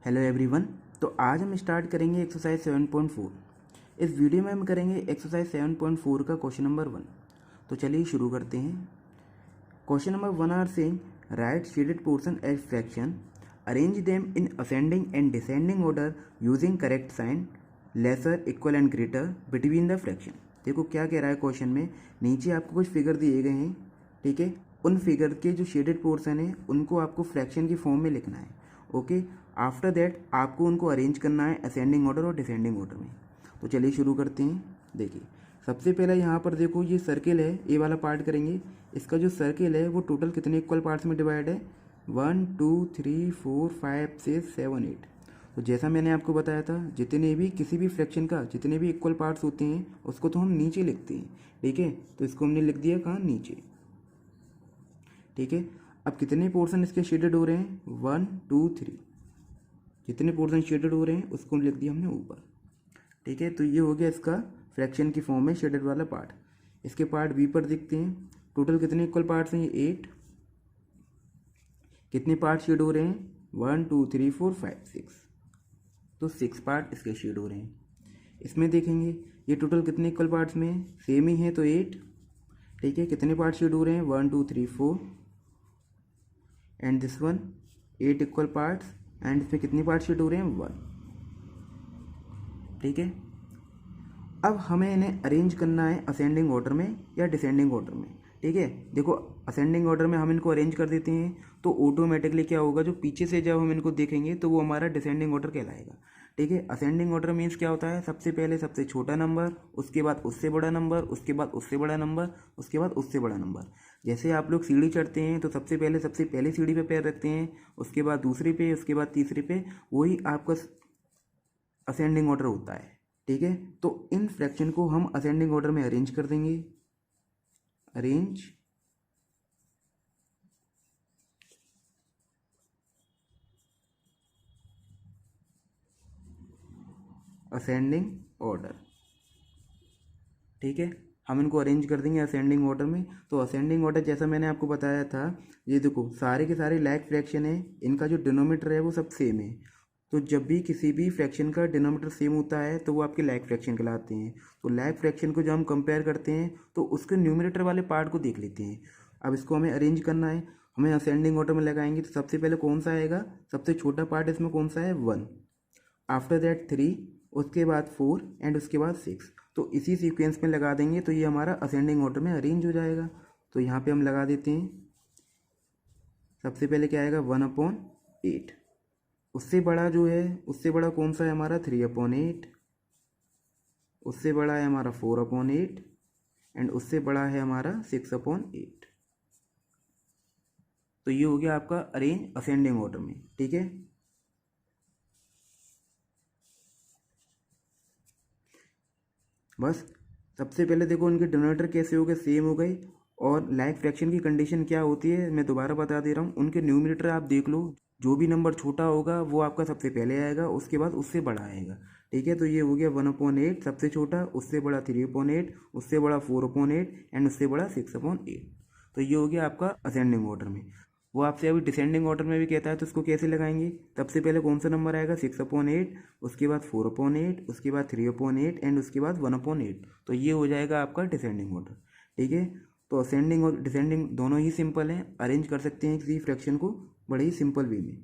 Hello everyone. तो आज हम स्टार्ट करेंगे एक्सरसाइज 7.4। इस वीडियो में हम करेंगे एक्सरसाइज 7.4 का क्वेश्चन नंबर 1। तो चलिए शुरू करते हैं। Question number 1 are saying write shaded portion as fraction, arrange them in ascending and descending order using correct sign lesser equal and greater between the fraction. देखो क्या कह रहा है क्वेश्चन में, नीचे आपको कुछ फिगर दिए गए हैं, ठीक है। उन फिगर के जो शेडेड पोर्शन है उनको आपको फ्रैक्शन की फॉर्म में लिखना है। ओके, आफ्टर दैट आपको उनको अरेंज करना है असेंडिंग ऑर्डर और डिसेंडिंग ऑर्डर में। तो चलिए शुरू करते हैं। देखिए सबसे पहले यहाँ पर देखो ये सर्किल है, ए वाला पार्ट करेंगे। इसका जो सर्किल है वो टोटल कितने इक्वल पार्ट्स में डिवाइड है, 1 2 3 4 5 6 7 8। तो जैसा मैंने आपको बताया था, जितने भी किसी भी फ्रैक्शन का जितने भी इक्वल पार्ट्स होते हैं उसको तो हम नीचे लिखते हैं, ठीक है। तो इसको हमने लिख दिया कहाँ, नीचे, ठीक है। अब कितने पोर्शन इसके शेडेड हो रहे हैं, 1 2 3। जितने पोर्शन शेडेड हो रहे हैं उसको लिख दिया हमने ऊपर, ठीक है। तो ये हो गया इसका फ्रैक्शन की फॉर्म में शेडेड वाला पार्ट। इसके पार्ट बी पर दिखते हैं। टोटल कितने इक्वल पार्ट्स हैं, ये 8। कितने पार्ट शेड हो रहे हैं, 1 2 3 4 5 6। तो 6 पार्ट इसके शेड हो रहे हैं। इसमें देखेंगे ये टोटल कितने इक्वल पार्ट्स में है, सेम ही है तो 8, ठीक है। कितने पार्ट शेड हो रहे हैं, 1 2 3 4 and this one 8 equal parts. And इसमें कितने पार्ट शेड हो रहे हैं, 1, ठीक है। अब हमें इन्हें अरेंज करना है असेंडिंग ऑर्डर में या डिसेंडिंग ऑर्डर में, ठीक है। देखो असेंडिंग ऑर्डर में हम इनको अरेंज कर देते हैं तो ऑटोमेटिकली क्या होगा, जो पीछे से जब हम इनको देखेंगे तो वो हमारा डिसेंडिंग ऑर्डर कहलाएगा, ठीक है। असेंडिंग ऑर्डर मीन्स क्या होता है, सबसे पहले सबसे छोटा नंबर, उसके बाद उससे बड़ा नंबर, उसके बाद उससे बड़ा नंबर, उसके बाद उससे बड़ा नंबर। जैसे आप लोग सीढ़ी चढ़ते हैं तो सबसे पहले सीढ़ी पे पैर रखते हैं, उसके बाद दूसरी पे, उसके बाद तीसरी पे, वही आपका असेंडिंग ऑर्डर होता है, ठीक है। तो इन फ्रैक्शन को हम असेंडिंग ऑर्डर में अरेंज कर देंगे, अरेंज असेंडिंग ऑर्डर, ठीक है। हम इनको अरेंज कर देंगे असेंडिंग ऑर्डर में। तो असेंडिंग ऑर्डर जैसा मैंने आपको बताया था, ये देखो सारे के सारे लाइक फ्रैक्शन है, इनका जो डिनोमिनेटर है वो सब सेम है। तो जब भी किसी भी फ्रैक्शन का डिनोमिनेटर सेम होता है तो वो आपके लाइक फ्रैक्शन कहलाते हैं। तो लाइक फ्रैक्शन को जब हम कंपेयर करते हैं तो उसके न्यूमरेटर वाले पार्ट को देख लेते हैं। अब इसको हमें अरेंज करना है, हमें असेंडिंग ऑर्डर में लगाएंगे। तो सबसे पहले कौन सा आएगा, सबसे छोटा पार्ट इसमें कौन सा है, 1, आफ्टर दैट 3, उसके बाद 4 एंड उसके बाद 6। तो इसी सीक्वेंस में लगा देंगे तो ये हमारा असेंडिंग ऑर्डर में अरेंज हो जाएगा। तो यहाँ पे हम लगा देते हैं। सबसे पहले क्या आएगा, 1/8। उससे बड़ा जो है, उससे बड़ा कौन सा है हमारा, 3/8। उससे बड़ा है हमारा 4/8 एंड उससे बड़ा है हमारा 6/8। तो ये हो गया आपका अरेंज असेंडिंग ऑर्डर में, ठीक है। बस सबसे पहले देखो उनके डिनोमिनेटर कैसे हो गए, सेम हो गए। और लाइक फ्रैक्शन की कंडीशन क्या होती है, मैं दोबारा बता दे रहा हूँ। उनके न्यूमरेटर आप देख लो, जो भी नंबर छोटा होगा वो आपका सबसे पहले आएगा, उसके बाद उससे बड़ा आएगा, ठीक है। तो ये हो गया 1/8 सबसे छोटा, उससे बड़ा 3/8, उससे बड़ा 4/8 एंड उससे बड़ा 6/8। तो ये हो गया आपका असेंडिंग ऑर्डर में। वो आपसे अभी डिसेंडिंग ऑर्डर में भी कहता है तो उसको कैसे लगाएंगे, सबसे पहले कौन सा नंबर आएगा, 6/8, उसके बाद 4/8, उसके बाद 3/8 एंड उसके बाद 1/8। तो ये हो जाएगा आपका डिसेंडिंग ऑर्डर, ठीक है। तो असेंडिंग और डिसेंडिंग दोनों ही सिंपल हैं, अरेंज कर सकते हैं किसी फ्रैक्शन को बड़े ही सिंपल वे में।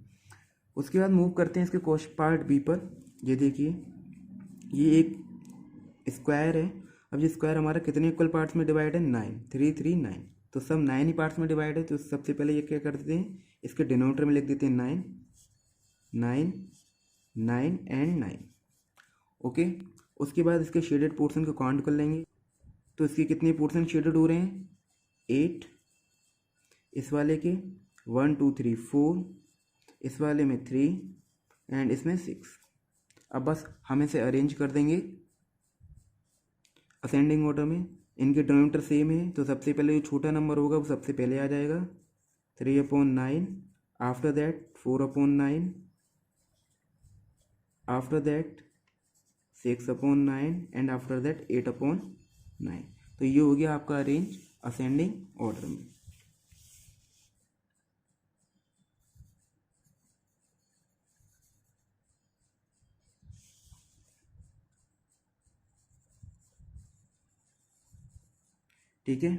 उसके बाद मूव करते हैं इसके क्वेश्चन पार्ट बी पर। ये देखिए ये एक स्क्वायर है। अब ये स्क्वायर हमारा कितने इक्वल पार्ट्स में डिवाइड है, 9, 3 3 9। तो सब 9 ही पार्ट्स में डिवाइड है। तो सबसे पहले ये क्या कर देते हैं, इसके डिनोमिनेटर में लिख देते हैं 9 9 9 एंड 9, ओके। उसके बाद इसके शेडेड पोर्शन को काउंट कर लेंगे। तो इसके कितने पोर्शन शेडेड हो रहे हैं, 8। इस वाले के 1 2 3 4, इस वाले में 3 एंड इसमें 6। अब बस हम इसे अरेंज कर देंगे असेंडिंग ऑर्डर में। इनके डिनोमिनेटर सेम है तो सबसे पहले जो छोटा नंबर होगा वो सबसे पहले आ जाएगा, 3/9। After that 4/9, after that 6/9 and after that 8/9। तो ये हो गया आपका अरेंज असेंडिंग ऑर्डर में। ठीक है,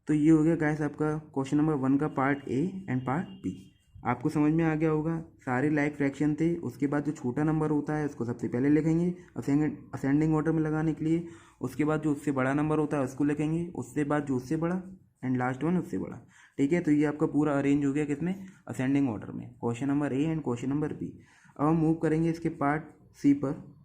तो ये हो गया गाइस आपका क्वेश्चन नंबर 1 का part A and part B. आपको समझ में आ गया होगा। सारे लाइक फ्रैक्शन थे। उसके बाद जो छोटा नंबर होता है उसको सबसे पहले लिखेंगे असेंडिंग ऑर्डर में लगाने के लिए। उसके बाद जो उससे बड़ा नंबर होता है उसको लिखेंगे, उससे बाद जो उससे बड़ा, एंड लास्ट वन उससे बड़ा। ठीक है, तो ये आपका पूरा अरेंज हो गया किसमें, असेंडिंग ऑर्डर में, question number A and question number B. अब हम मूव करेंगे इसके पार्ट सी पर।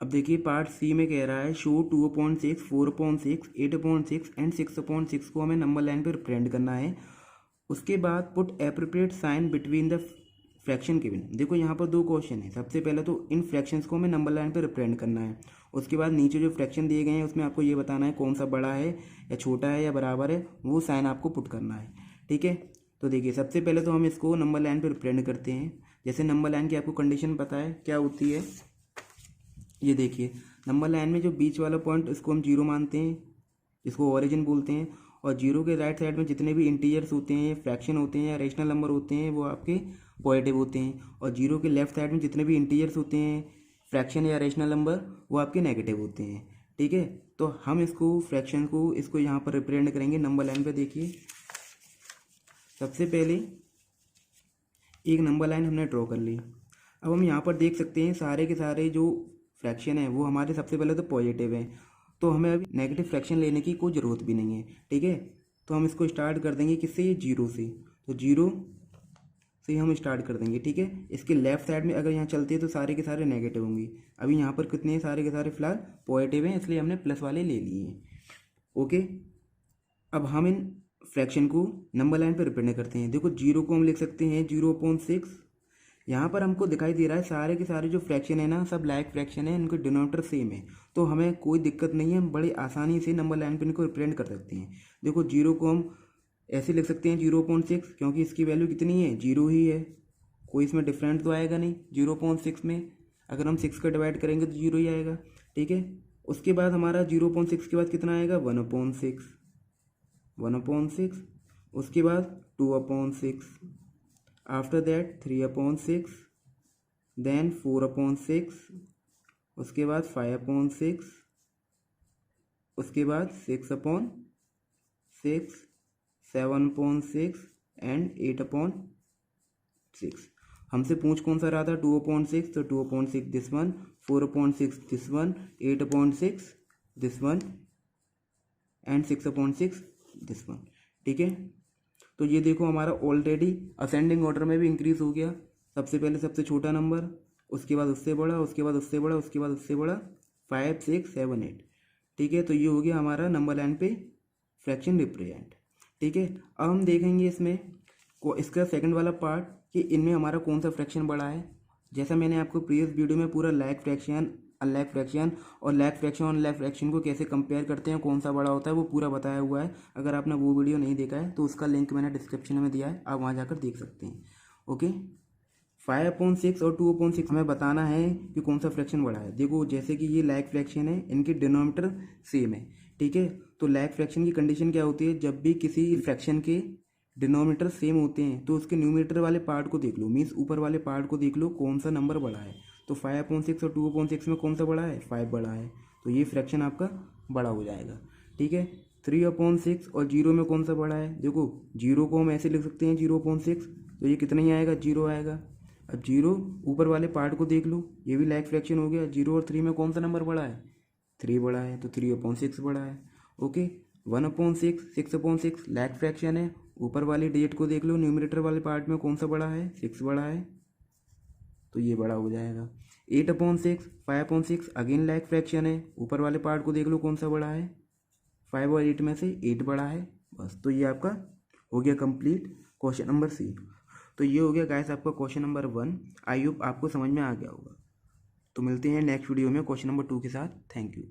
अब देखिए पार्ट सी में कह रहा है शो 2/6, 4/6, 8/6 एंड 6/6 को हमें नंबर लाइन पर रिप्रेजेंट करना है। उसके बाद put appropriate sign between the fraction given. देखो यहाँ पर दो क्वेश्चन है। सबसे पहले तो इन फ्रैक्शंस को हमें नंबर लाइन पर रिप्रेजेंट करना है। उसके बाद नीचे जो फ्रैक्शन दिए गए हैं उसमें आपको ये बताना है कौन सा बड़ा है या छोटा है या बराबर है, वो साइन आपको पुट करना है। ठीक है, तो देखिए सबसे पहले तो हम इसको नंबर लाइन पर रिप्रेजेंट करते हैं। जैसे नंबर लाइन की आपको कंडीशन पता है क्या होती है, ये देखिए नंबर लाइन में जो बीच वाला पॉइंट इसको हम जीरो मानते हैं, इसको ओरिजिन बोलते हैं। और जीरो के राइट साइड में जितने भी इंटीजर्स होते हैं, फ्रैक्शन होते हैं या रेशनल नंबर होते हैं, वो आपके पॉजिटिव होते हैं। और जीरो के लेफ्ट साइड में जितने भी इंटीजर्स होते हैं, फ्रैक्शन या रेशनल नंबर, वो आपके नेगेटिव होते हैं। ठीक है, तो हम इसको फ्रैक्शन को इसको यहाँ पर रिप्रेजेंट करेंगे नंबर लाइन पर। देखिए सबसे पहले एक नंबर लाइन हमने ड्रॉ कर ली। अब हम यहाँ पर देख सकते हैं सारे के सारे जो फ्रैक्शन है वो हमारे सबसे पहले तो पॉजिटिव हैं, तो हमें अभी नेगेटिव फ्रैक्शन लेने की कोई ज़रूरत भी नहीं है। ठीक है, तो हम इसको स्टार्ट कर देंगे किससे, ये जीरो से। तो जीरो से हम स्टार्ट कर देंगे। ठीक है, इसके लेफ्ट साइड में अगर यहाँ चलते हैं तो सारे के सारे नेगेटिव होंगे। अभी यहाँ पर कितने हैं, सारे के सारे फिलहाल पॉजिटिव हैं, इसलिए हमने प्लस वाले ले लिए हैं। ओके, अब हम इन फ्रैक्शन को नंबर लाइन पर रिप्रेजेंट करते हैं। देखो जीरो को हम लिख सकते हैं 0/6। यहाँ पर हमको दिखाई दे रहा है सारे के सारे जो फ्रैक्शन है ना, सब लाइक फ्रैक्शन है, इनके डिनोमिनेटर सेम है, तो हमें कोई दिक्कत नहीं है, हम बड़ी आसानी से नंबर लाइन पर इनको रिप्रेजेंट कर सकते हैं। देखो जीरो को हम ऐसे लिख सकते हैं 0/6, क्योंकि इसकी वैल्यू कितनी है, जीरो ही है, कोई इसमें डिफरेंट तो आएगा नहीं 0/6 में। अगर हम 6 का डिवाइड करेंगे तो जीरो ही आएगा। ठीक है, उसके बाद हमारा 0/6 के बाद कितना आएगा, 1/6, 1/6, उसके बाद 2/6, आफ्टर दैट 3/6, देन 4/6, उसके बाद 5/6, उसके बाद 6/6, 7/6 एंड 8/6। हमसे पूछ कौन सा रहा था, 2/6, तो 2/6 this one, 4/6 this one, 8/6 this one and 6/6 this one. ठीक है, तो ये देखो हमारा ऑलरेडी असेंडिंग ऑर्डर में भी इंक्रीज हो गया। सबसे पहले सबसे छोटा नंबर, उसके बाद उससे बड़ा, उसके बाद उससे बड़ा, उसके बाद उससे बड़ा, 5, 6, 7, 8। ठीक है, तो ये हो गया हमारा नंबर लाइन पे फ्रैक्शन रिप्रेजेंट। ठीक है, अब हम देखेंगे इसमें इसका सेकंड वाला पार्ट कि इनमें हमारा कौन सा फ्रैक्शन बड़ा है। जैसा मैंने आपको प्रीवियस वीडियो में पूरा लाइक फ्रैक्शन, अनलाइक फ्रैक्शन और लाइक फ्रैक्शन और अनलाइक फ्रैक्शन को कैसे कंपेयर करते हैं, कौन सा बड़ा होता है, वो पूरा बताया हुआ है। अगर आपने वो वीडियो नहीं देखा है तो उसका लिंक मैंने डिस्क्रिप्शन में दिया है, आप वहाँ जाकर देख सकते हैं। ओके, 5/6 और 2/6 हमें बताना है कि कौन सा फ्रैक्शन बड़ा है। देखो जैसे कि ये लाइक फ्रैक्शन है, इनके डिनोमिनेटर सेम है। ठीक है, तो लाइक फ्रैक्शन की कंडीशन क्या होती है, जब भी किसी फ्रैक्शन के डिनोमिनेटर सेम होते हैं तो उसके न्यूमिनेटर वाले पार्ट को देख लो, मीन्स ऊपर वाले पार्ट को देख लो कौन सा नंबर बड़ा है। तो 5/6 और 2/6 में कौन सा बड़ा है, 5 बड़ा है, तो ये फ्रैक्शन आपका बड़ा हो जाएगा। ठीक है, 3/6 और 0 में कौन सा बड़ा है, देखो 0 को हम ऐसे लिख सकते हैं 0/6, तो ये कितना ही आएगा, 0 आएगा। अब 0 ऊपर वाले पार्ट को देख लो, ये भी लाइक फ्रैक्शन हो गया। 0 और 3 में कौन सा नंबर बड़ा है, 3 बड़ा है, तो 3/6 बड़ा है। ओके, 1/6, 6/6 लाइक फ्रैक्शन है, ऊपर वाली डिजिट को देख लो, न्यूमरेटर वाले पार्ट में कौन सा बड़ा है, 6 बड़ा है, तो ये बड़ा हो जाएगा। 8/6, 5/6 अगेन लाइक फ्रैक्शन है, ऊपर वाले पार्ट को देख लो कौन सा बड़ा है, 5 और 8 में से 8 बड़ा है। बस, तो ये आपका हो गया कंप्लीट क्वेश्चन नंबर सी। तो ये हो गया गाइस आपका क्वेश्चन नंबर 1। आई होप आपको समझ में आ गया होगा। तो मिलते हैं नेक्स्ट वीडियो में क्वेश्चन नंबर 2 के साथ। Thank you.